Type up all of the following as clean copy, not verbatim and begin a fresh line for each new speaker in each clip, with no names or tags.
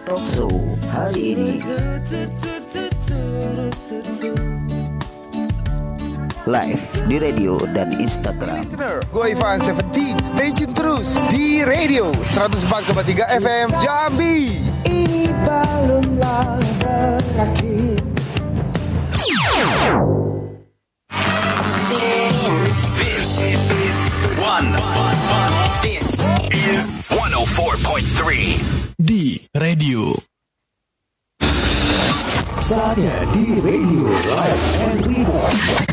Talkshow hari ini. Live di radio dan Instagram.
Listener, gue Ivan 17. Stay tune terus di radio 104,3 FM Jambi.
Ini belumlah berakhir.
This is 104.3 di radio.
Saatnya di radio live and remote.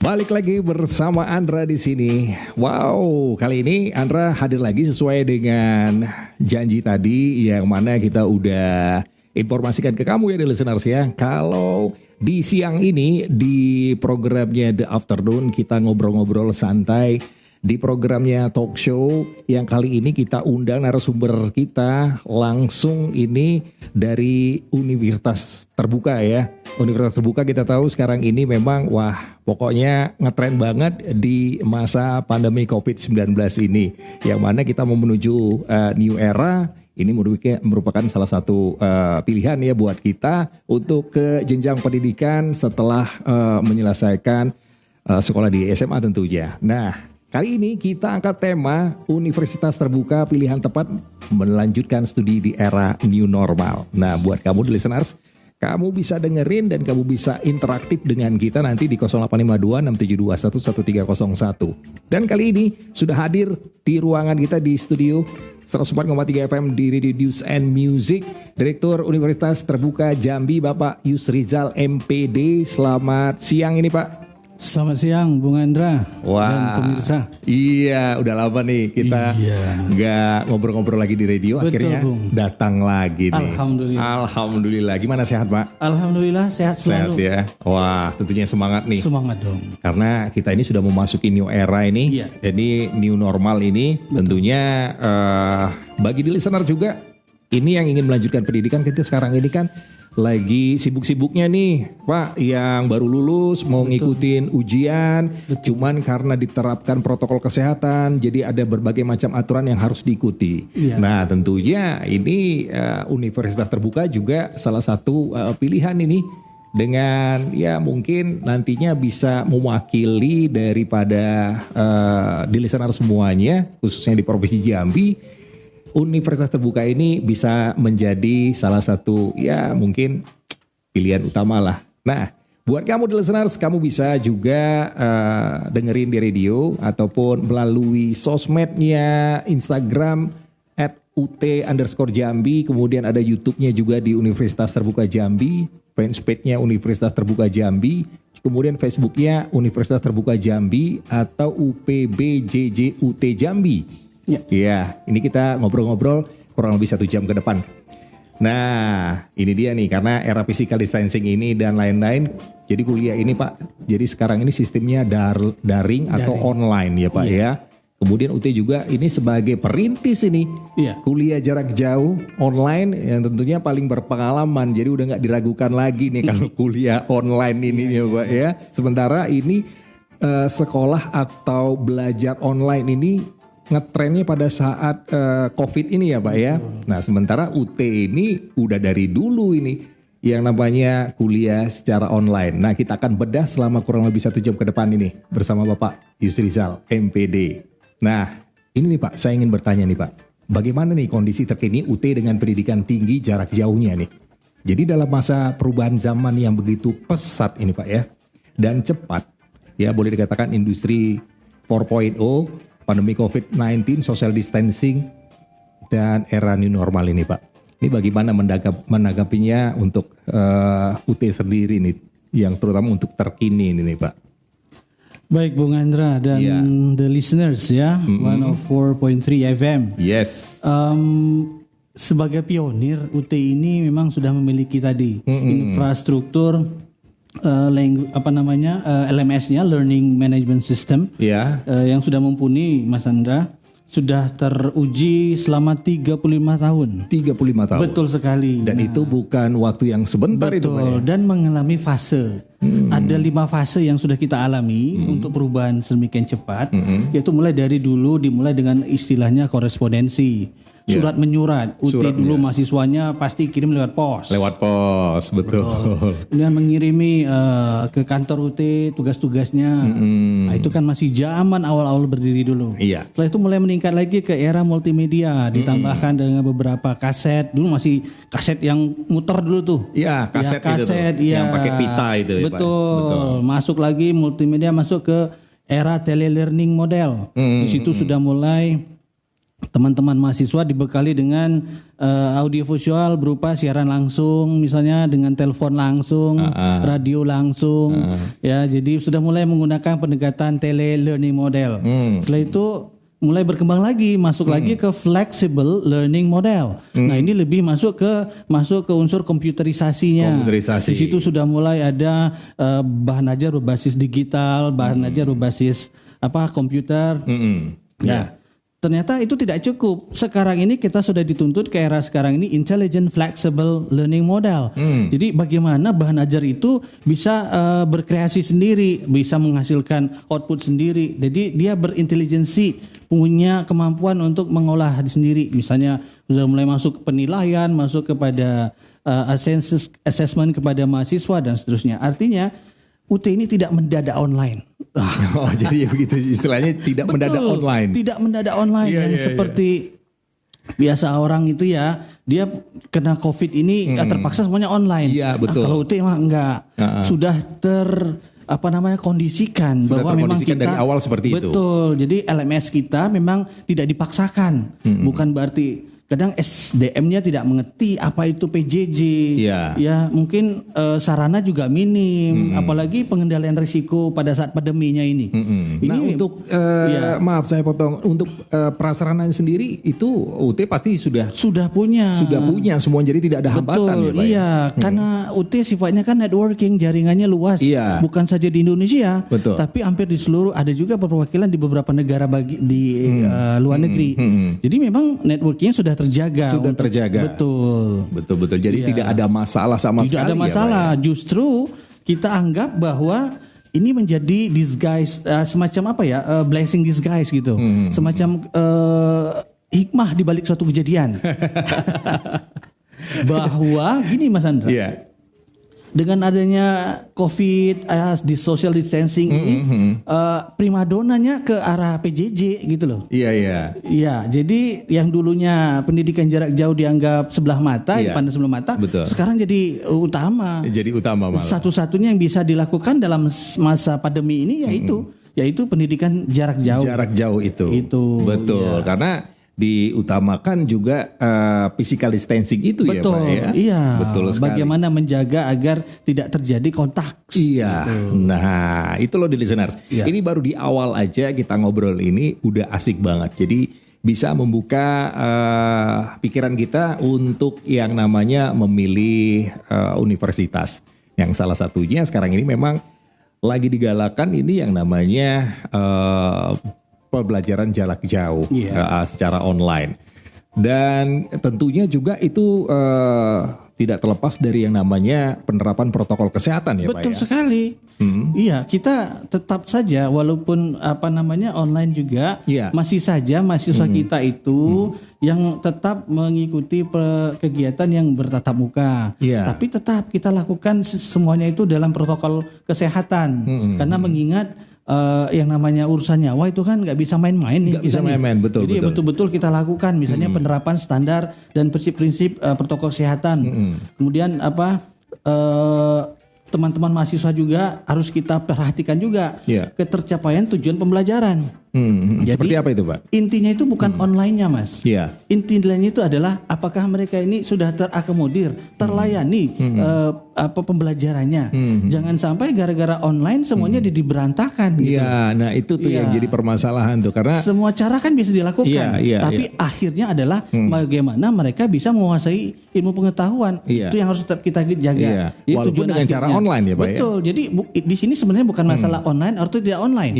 Balik lagi bersama Andra di sini. Wow, kali ini Andra hadir lagi sesuai dengan janji tadi yang mana kita udah informasikan ke kamu ya di listeners ya. Kalau di siang ini di programnya The Afternoon kita ngobrol-ngobrol santai. Di programnya talk show yang kali ini kita undang narasumber kita langsung ini dari Universitas Terbuka ya. Universitas Terbuka kita tahu sekarang ini memang wah pokoknya ngetren banget di masa pandemi COVID-19 ini. Yang mana kita mau menuju new era, ini merupakan salah satu pilihan ya buat kita untuk ke jenjang pendidikan setelah menyelesaikan sekolah di SMA tentunya. Nah, kali ini kita angkat tema Universitas Terbuka pilihan tepat melanjutkan studi di era new normal. Nah, buat kamu di listeners, kamu bisa dengerin dan kamu bisa interaktif dengan kita nanti di 085267211301. Dan kali ini sudah hadir di ruangan kita di studio 104,3 FM di Radio News and Music, Direktur Universitas Terbuka Jambi, Bapak Yusrizal MPD. Selamat siang ini Pak.
Selamat siang Bung Andra dan pemirsa.
Iya, udah lama nih kita nggak ngobrol-ngobrol lagi di radio.
Betul,
akhirnya
Bung.
datang lagi nih. Alhamdulillah. Gimana sehat Pak?
Alhamdulillah sehat selalu.
Sehat ya. Wah, tentunya semangat nih.
Semangat dong.
Karena kita ini sudah memasuki new era ini.
Iya.
Jadi new normal ini tentunya bagi di listener juga ini yang ingin melanjutkan pendidikan kita sekarang ini kan lagi sibuk-sibuknya nih Pak yang baru lulus mau ngikutin ujian. Cuman karena diterapkan protokol kesehatan jadi ada berbagai macam aturan yang harus diikuti. Nah tentunya ini Universitas Terbuka juga salah satu pilihan ini dengan ya mungkin nantinya bisa mewakili daripada di listener semuanya khususnya di Provinsi Jambi. Universitas Terbuka ini bisa menjadi salah satu ya mungkin pilihan utama lah. Nah buat kamu di listeners kamu bisa juga dengerin di radio ataupun melalui sosmednya Instagram @ut_jambi. Kemudian ada YouTube-nya juga di Universitas Terbuka Jambi, fanspage-nya Universitas Terbuka Jambi. Kemudian Facebook-nya Universitas Terbuka Jambi atau UPBJJUT Jambi. Ya, ini kita ngobrol-ngobrol kurang lebih 1 jam ke depan. Nah, ini dia nih karena era physical distancing ini dan lain-lain. Jadi kuliah ini Pak, jadi sekarang ini sistemnya daring atau online ya Pak ya. Kemudian UT juga ini sebagai perintis ini kuliah jarak jauh online yang tentunya paling berpengalaman. Jadi udah nggak diragukan lagi nih kalau kuliah online ini ya Pak ya. Sementara ini sekolah atau belajar online ini ngetrennya pada saat COVID ini ya Pak ya. Nah sementara UT ini udah dari dulu ini yang namanya kuliah secara online. Nah kita akan bedah selama kurang lebih 1 jam ke depan ini bersama Bapak Yusrizal MPD. Nah ini nih Pak, saya ingin bertanya nih Pak, bagaimana nih kondisi terkini UT dengan pendidikan tinggi jarak jauhnya nih? Jadi dalam masa perubahan zaman yang begitu pesat ini Pak ya, dan cepat ya boleh dikatakan industri 4.0, pandemi COVID-19, social distancing, dan era new normal ini Pak. Ini bagaimana menanggapinya untuk UT sendiri nih, yang terutama untuk terkini ini Pak.
Baik Bung Andra dan the listeners ya, 104.3 FM.
Yes.
Sebagai pionir UT ini memang sudah memiliki tadi infrastruktur LMS-nya, Learning Management System, yang sudah mumpuni, Mas Andra, sudah teruji selama 35 tahun.
35 tahun.
Betul sekali.
Dan itu bukan waktu yang sebentar.
Betul,
itu Pak ya?
Dan mengalami fase Ada 5 fase yang sudah kita alami untuk perubahan sedemikian cepat, yaitu mulai dari dulu dimulai dengan istilahnya korespondensi. Surat menyurat, UT dulu mahasiswanya pasti kirim lewat pos.
Lewat pos, betul.
Dengan mengirimi ke kantor UT tugas-tugasnya. Nah, itu kan masih zaman awal-awal berdiri dulu.
Iya.
Setelah itu mulai meningkat lagi ke era multimedia, ditambahkan dengan beberapa kaset. Dulu masih kaset yang muter dulu tuh.
Iya, kaset, itu tuh,
iya.
yang pakai pita itu. Ya,
betul. Masuk lagi multimedia, masuk ke era telelearning model. Di situ sudah mulai teman-teman mahasiswa dibekali dengan audiovisual berupa siaran langsung, misalnya dengan telepon langsung, radio langsung, ya. Jadi sudah mulai menggunakan pendekatan telelearning model. Setelah itu mulai berkembang lagi, masuk lagi ke flexible learning model. Nah, ini lebih masuk ke unsur komputerisasinya. Di situ sudah mulai ada bahan ajar berbasis digital, bahan ajar berbasis komputer. Ya. Ternyata itu tidak cukup. Sekarang ini kita sudah dituntut ke era sekarang ini intelligent flexible learning model. Jadi bagaimana bahan ajar itu bisa berkreasi sendiri, bisa menghasilkan output sendiri. Jadi dia berintelijensi, punya kemampuan untuk mengolah sendiri. Misalnya sudah mulai masuk ke penilaian, masuk kepada assessment kepada mahasiswa dan seterusnya. Artinya UT ini tidak mendadak online.
Oh, jadi ya begitu istilahnya, tidak mendadak online.
Tidak mendadak online yang seperti biasa orang itu ya, dia kena COVID ini terpaksa semuanya online.
Iya, betul.
Kalau UT mah enggak. Sudah kondisikan
sudah
bahwa memang kita
dari awal seperti itu.
Betul. Jadi LMS kita memang tidak dipaksakan. Bukan berarti kadang SDM-nya tidak mengerti apa itu PJJ, ya mungkin sarana juga minim, apalagi pengendalian risiko pada saat pandeminya ini.
Nah, untuk maaf saya potong, untuk prasarana sendiri itu UT pasti sudah
punya
semua, jadi tidak ada hambatan.
Betul, ya, karena UT sifatnya kan networking, jaringannya luas, bukan saja di Indonesia, tapi hampir di seluruh, ada juga perwakilan di beberapa negara di luar negeri. Jadi memang networkingnya sudah terjaga. Betul.
Jadi tidak ada masalah sama sekali.
Tidak ada masalah. Justru kita anggap bahwa ini menjadi disguise, semacam blessing disguise gitu. Semacam hikmah di balik suatu kejadian. Bahwa gini Mas Andra. Dengan adanya COVID, di social distancing ini, primadonanya ke arah PJJ gitu loh.
Iya.
Iya, jadi yang dulunya pendidikan jarak jauh dianggap sebelah mata, dipandang sebelah mata, sekarang jadi utama.
Jadi utama malah.
Satu-satunya yang bisa dilakukan dalam masa pandemi ini yaitu pendidikan jarak jauh.
Jarak jauh itu. Betul, karena diutamakan juga physical distancing itu.
Betul,
ya Pak ya.
Iya.
Betul sekali.
Bagaimana menjaga agar tidak terjadi kontak.
Iya.
Gitu.
Nah, itu loh di listeners. Ini baru di awal aja kita ngobrol ini udah asik banget. Jadi bisa membuka pikiran kita untuk yang namanya memilih universitas. Yang salah satunya sekarang ini memang lagi digalakan ini yang namanya pembelajaran jarak jauh secara online, dan tentunya juga itu tidak terlepas dari yang namanya penerapan protokol kesehatan ya Pak ya.
Betul sekali. Iya, kita tetap saja walaupun online juga masih saja mahasiswa kita itu yang tetap mengikuti kegiatan yang bertatap muka. Tapi tetap kita lakukan semuanya itu dalam protokol kesehatan karena mengingat yang namanya urusan nyawa itu kan nggak bisa main-main nih.
Nggak bisa main-main, betul.
Jadi betul-betul kita lakukan, misalnya penerapan standar dan prinsip-prinsip protokol kesehatan. Kemudian teman-teman mahasiswa juga harus kita perhatikan juga ketercapaian tujuan pembelajaran. Jadi,
seperti apa itu Pak?
Intinya itu bukan online-nya Mas. Intinya itu adalah apakah mereka ini sudah terakomodir, terlayani pembelajarannya. Jangan sampai gara-gara online semuanya diberantakan gitu.
Iya, nah itu tuh yang jadi permasalahan tuh, karena
semua cara kan bisa dilakukan, tapi akhirnya adalah bagaimana mereka bisa menguasai ilmu pengetahuan. Itu yang harus tetap kita jaga.
Walaupun dengan cara online ya Pak.
Betul. Jadi di sini sebenarnya bukan masalah online atau tidak online.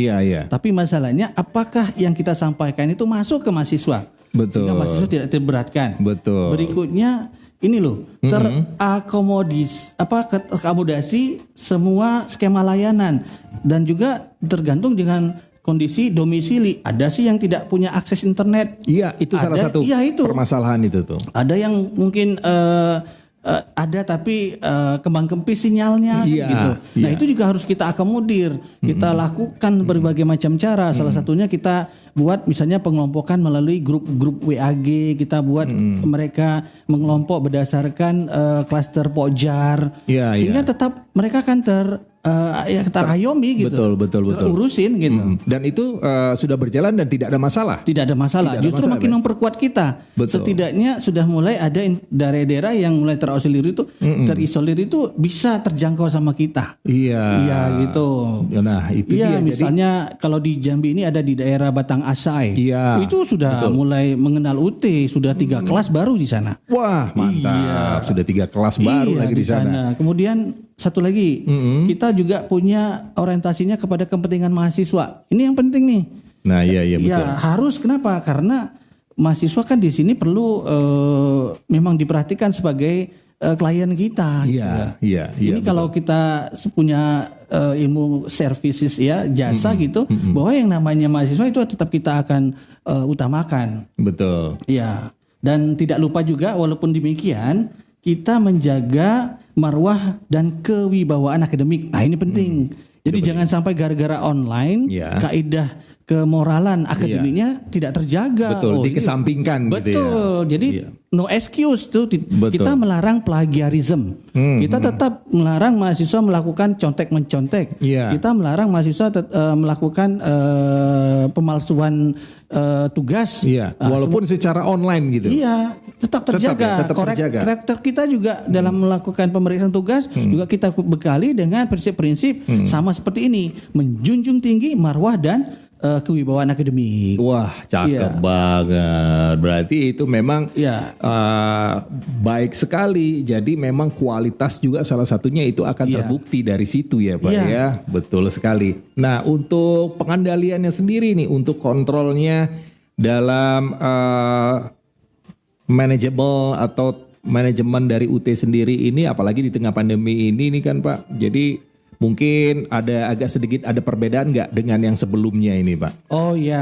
Tapi masalahnya apakah yang kita sampaikan itu masuk ke mahasiswa.
Betul.
Sehingga mahasiswa tidak terberatkan.
Betul.
Berikutnya ini loh terakomodasi semua skema layanan, dan juga tergantung dengan kondisi domisili. Ada sih yang tidak punya akses internet.
Iya, itu salah satu permasalahan itu tuh.
Ada yang mungkin ada tapi kembang kempis sinyalnya gitu. Nah itu juga harus kita akomodir. Kita lakukan berbagai macam cara. Salah satunya kita buat misalnya pengelompokan melalui grup-grup WAG. Kita buat mereka mengelompok berdasarkan klaster Pokjar, sehingga tetap mereka akan terayomi gitu.
Betul.
Urusin gitu.
Dan itu sudah berjalan dan tidak ada masalah.
Tidak ada masalah. Justru makin memperkuat kita.
Betul.
Setidaknya sudah mulai ada daerah-daerah yang mulai terisolir itu bisa terjangkau sama kita. Iya gitu.
Nah, itu dia.
Misalnya kalau di Jambi ini ada di daerah Batang Asai. Itu sudah mulai mengenal UT, sudah 3 kelas baru di sana.
Wah, mantap. Sudah 3 kelas baru lagi di sana.
Kemudian satu lagi, kita juga punya orientasinya kepada kepentingan mahasiswa. Ini yang penting nih.
Nah, iya betul.
Ya harus, kenapa? Karena mahasiswa kan di sini perlu memang diperhatikan sebagai klien kita. Iya. Ini kalau kita punya ilmu services ya, jasa gitu, bahwa yang namanya mahasiswa itu tetap kita akan utamakan.
Betul.
Iya. Dan tidak lupa juga, walaupun demikian, kita menjaga marwah dan kewibawaan akademik. Nah ini penting. Jadi jangan sampai gara-gara online kaidah kemoralan akademiknya tidak terjaga.
Betul, dikesampingkan
betul.
Gitu ya.
Jadi no excuse tuh. Kita melarang plagiarism. Kita tetap melarang mahasiswa melakukan contek-mencontek. Kita melarang mahasiswa melakukan pemalsuan tugas.
Walaupun secara online gitu.
Iya, tetap terjaga. Karakter kita juga dalam melakukan pemeriksaan tugas juga kita bekali dengan prinsip-prinsip sama seperti ini, menjunjung tinggi marwah dan kewibawaan akademik.
Wah, cakep banget. Berarti itu memang baik sekali. Jadi memang kualitas juga salah satunya itu akan terbukti dari situ ya Pak ya. Betul sekali. Nah untuk pengendaliannya sendiri nih, untuk kontrolnya dalam manajemen dari UT sendiri ini, apalagi di tengah pandemi ini kan Pak. Jadi mungkin agak sedikit ada perbedaan nggak dengan yang sebelumnya ini Pak?
Oh iya.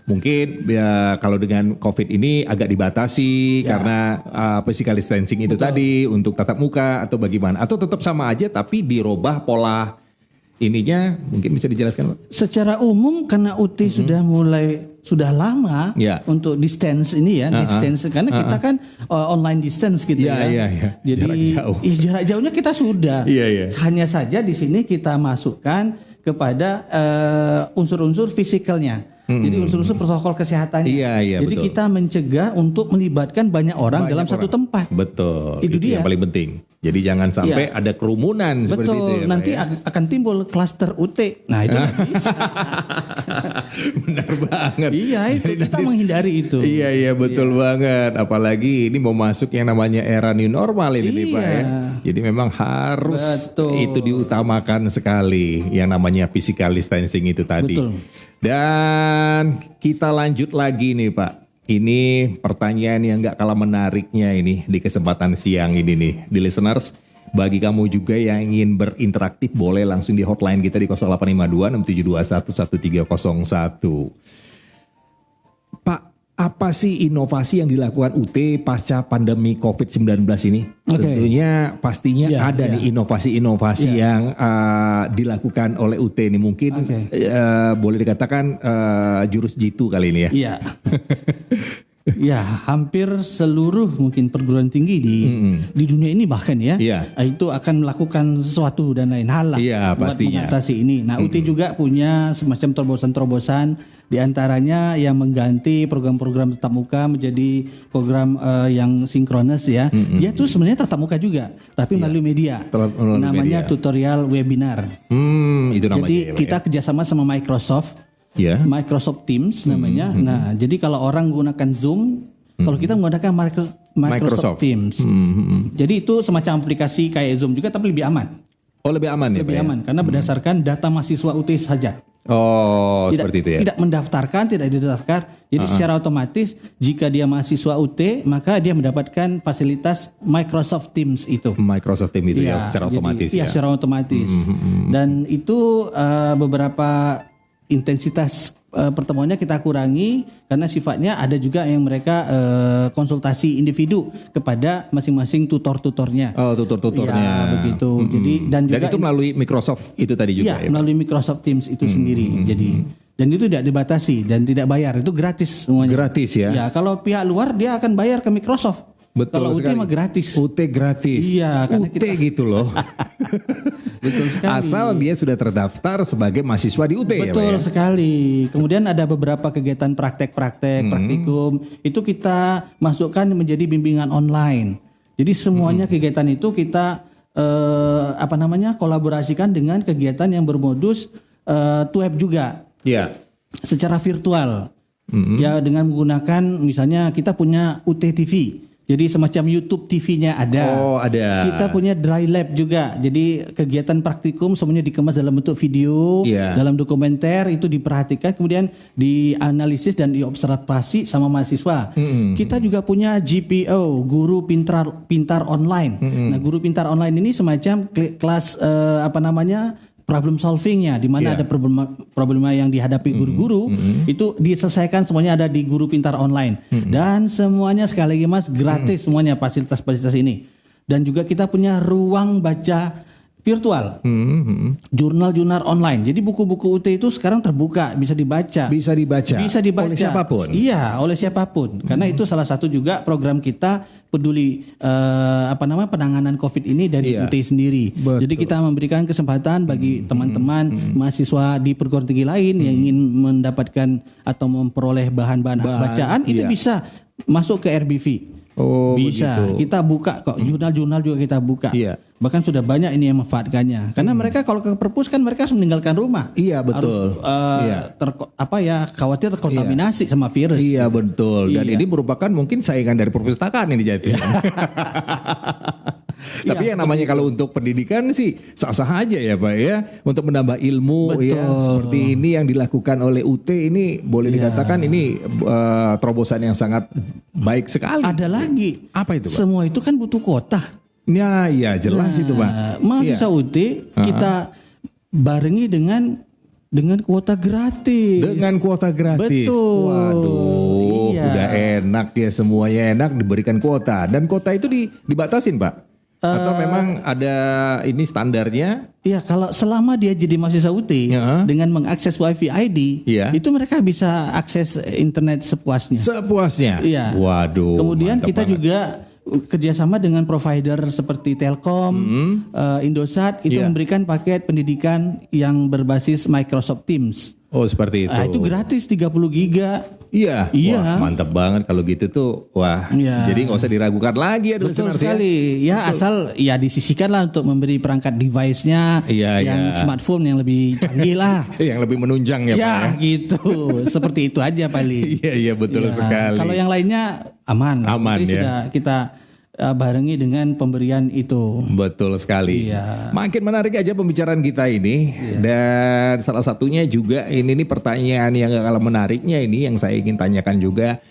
Mungkin ya kalau dengan COVID ini agak dibatasi karena physical distancing itu tadi untuk tatap muka atau bagaimana? Atau tetap sama aja tapi dirubah pola ininya, mungkin bisa dijelaskan Pak?
Secara umum karena UT sudah lama untuk distance ini ya, distance karena kita kan online distance gitu ya. Jadi jarak jauhnya kita sudah. Hanya saja di sini kita masukkan kepada unsur-unsur fisikalnya. Jadi unsur-unsur protokol kesehatannya. Jadi betul. Kita mencegah untuk melibatkan banyak orang dalam satu tempat.
Betul.
Itu dia
yang paling penting. Jadi jangan sampai ada kerumunan seperti itu ya.
Nanti akan timbul klaster UT. Nah itu nggak bisa.
Benar banget.
Iya itu jadi kita menghindari itu.
Iya betul banget. Apalagi ini mau masuk yang namanya era new normal ini nih Pak ya. Jadi memang harus itu diutamakan sekali yang namanya physical distancing itu tadi. Betul. Dan kita lanjut lagi nih Pak. Ini pertanyaan yang gak kalah menariknya ini di kesempatan siang ini nih. Di listeners, bagi kamu juga yang ingin berinteraktif boleh langsung di hotline kita di 0852 6721 1301. Pak, apa sih inovasi yang dilakukan UT pasca pandemi COVID-19 ini? Tentunya pastinya ada nih inovasi-inovasi yang dilakukan oleh UT ini. Mungkin boleh dikatakan jurus jitu kali ini ya.
Iya. Ya, hampir seluruh mungkin perguruan tinggi di dunia ini bahkan itu akan melakukan sesuatu dan lain hal lah buat mengatasi ini. Nah, UT juga punya semacam terobosan-terobosan, di antaranya yang mengganti program-program tatap muka menjadi program yang sinkronis ya. Dia tuh sebenarnya tatap muka juga, tapi melalui media. Namanya tutorial webinar.
Itu namanya.
Jadi kita kerjasama sama Microsoft. Microsoft Teams namanya. Nah, jadi kalau orang menggunakan Zoom, kalau kita menggunakan Microsoft Teams. Jadi itu semacam aplikasi kayak Zoom juga, tapi lebih aman.
Oh, lebih aman ya?
Lebih aman karena berdasarkan data mahasiswa UT saja.
Oh, seperti itu ya.
Tidak mendaftarkan, tidak didaftar. Jadi secara otomatis jika dia mahasiswa UT, maka dia mendapatkan fasilitas Microsoft Teams itu.
Microsoft Teams itu ya secara otomatis
Iya, secara otomatis. Dan itu beberapa intensitas pertemuannya kita kurangi karena sifatnya ada juga yang mereka konsultasi individu kepada masing-masing tutor-tutornya.
Oh, tutor-tutornya.
Ya, begitu. Jadi dan juga
itu melalui Microsoft itu tadi juga ya.
melalui Microsoft Teams itu sendiri. Jadi dan itu tidak dibatasi dan tidak bayar, itu gratis semuanya.
Gratis ya.
Ya, kalau pihak luar dia akan bayar ke Microsoft.
Betul
kalau UT
sekali.
mah gratis.
UT gratis.
Iya, karena
UT gitu loh.
Betul sekali.
Asal dia sudah terdaftar sebagai mahasiswa di UT ya, Pak
Betul
ya?
sekali. Kemudian ada beberapa kegiatan praktek-praktek, praktikum. Itu kita masukkan menjadi bimbingan online. Jadi semuanya kegiatan itu kita kolaborasikan dengan kegiatan yang bermodus web juga.
Iya.
Secara virtual. Ya dengan menggunakan misalnya kita punya UT TV. Jadi semacam YouTube TV-nya ada.
Oh, ada.
Kita punya Dry Lab juga. Jadi kegiatan praktikum semuanya dikemas dalam bentuk video, dalam dokumenter itu diperhatikan kemudian dianalisis dan diobservasi sama mahasiswa. Kita juga punya GPO, Guru Pintar Online. Nah, Guru Pintar Online ini semacam kelas problem solvingnya, di mana ada problema yang dihadapi guru-guru itu diselesaikan semuanya ada di Guru Pintar Online dan semuanya sekali lagi Mas gratis semuanya fasilitas-fasilitas ini. Dan juga kita punya ruang baca virtual, jurnal-jurnal online. Jadi buku-buku UT itu sekarang terbuka, bisa dibaca.
Bisa dibaca oleh siapapun.
Iya, oleh siapapun. Karena itu salah satu juga program kita peduli penanganan COVID ini dari UT sendiri.
Betul.
Jadi kita memberikan kesempatan bagi teman-teman mahasiswa di perguruan tinggi lain yang ingin mendapatkan atau memperoleh bahan-bahan bacaan itu bisa masuk ke RBV.
Oh,
bisa.
begitu.
Kita buka kok jurnal-jurnal juga kita buka.
Iya.
Bahkan sudah banyak ini yang memanfaatkannya. Karena mereka kalau ke perpus kan mereka harus meninggalkan rumah.
Iya, betul.
Harus khawatir terkontaminasi sama virus.
Iya, betul. Dan
Iya.
ini merupakan mungkin saingan dari perpustakaan ini jadi. Tapi yang namanya kalau untuk pendidikan sih sah-sah aja ya Pak ya. Untuk menambah ilmu ya seperti ini yang dilakukan oleh UT ini boleh dikatakan ini terobosan yang sangat baik sekali.
Ada lagi.
Apa itu Pak?
Semua itu kan butuh kuota.
Ya, iya jelas itu Pak.
Mahasiswa UT kita barengi dengan kuota gratis.
Dengan kuota gratis.
Betul.
Waduh, udah enak ya, semuanya enak diberikan kuota. Dan kuota itu dibatasin Pak? Atau memang ada ini standarnya?
Iya, kalau selama dia jadi mahasiswa UT dengan mengakses WiFi ID, itu mereka bisa akses internet sepuasnya.
Sepuasnya?
Iya.
Waduh.
Kemudian kita
banget.
juga kerjasama dengan provider seperti Telkom, Indosat itu memberikan paket pendidikan yang berbasis Microsoft Teams.
Oh seperti itu.
Itu gratis 30 giga.
Iya. Wah, mantap banget kalau gitu tuh. Wah. Jadi nggak usah diragukan lagi ya.
Betul sekali. Ya asal ya disisihkan lah untuk memberi perangkat device-nya yang smartphone yang lebih canggih lah.
Yang lebih menunjang ya Pak.
Ya gitu. Seperti itu aja paling.
Iya betul sekali.
Kalau yang lainnya aman.
Aman ya.
Sudah kita barengi dengan pemberian itu.
Betul sekali.
Iya.
Makin menarik aja pembicaraan kita ini. Dan salah satunya juga ini nih pertanyaan yang gak kalah menariknya ini yang saya ingin tanyakan juga.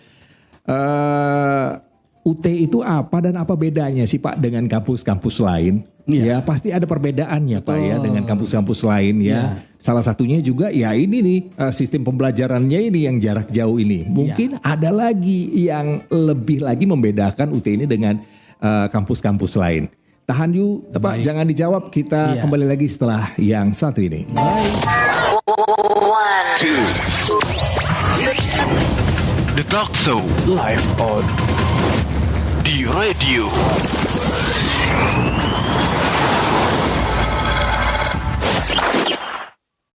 UT itu apa dan apa bedanya sih Pak dengan kampus-kampus lain? Ya pasti ada perbedaannya Pak ya dengan kampus-kampus lain ya. Salah satunya juga ya ini nih sistem pembelajarannya ini yang jarak jauh ini. Mungkin ada lagi yang lebih lagi membedakan UT ini dengan kampus-kampus lain. Tahan yuk Pak, jangan dijawab. Kita kembali lagi setelah yang satu ini.
The Talk Show live on di radio.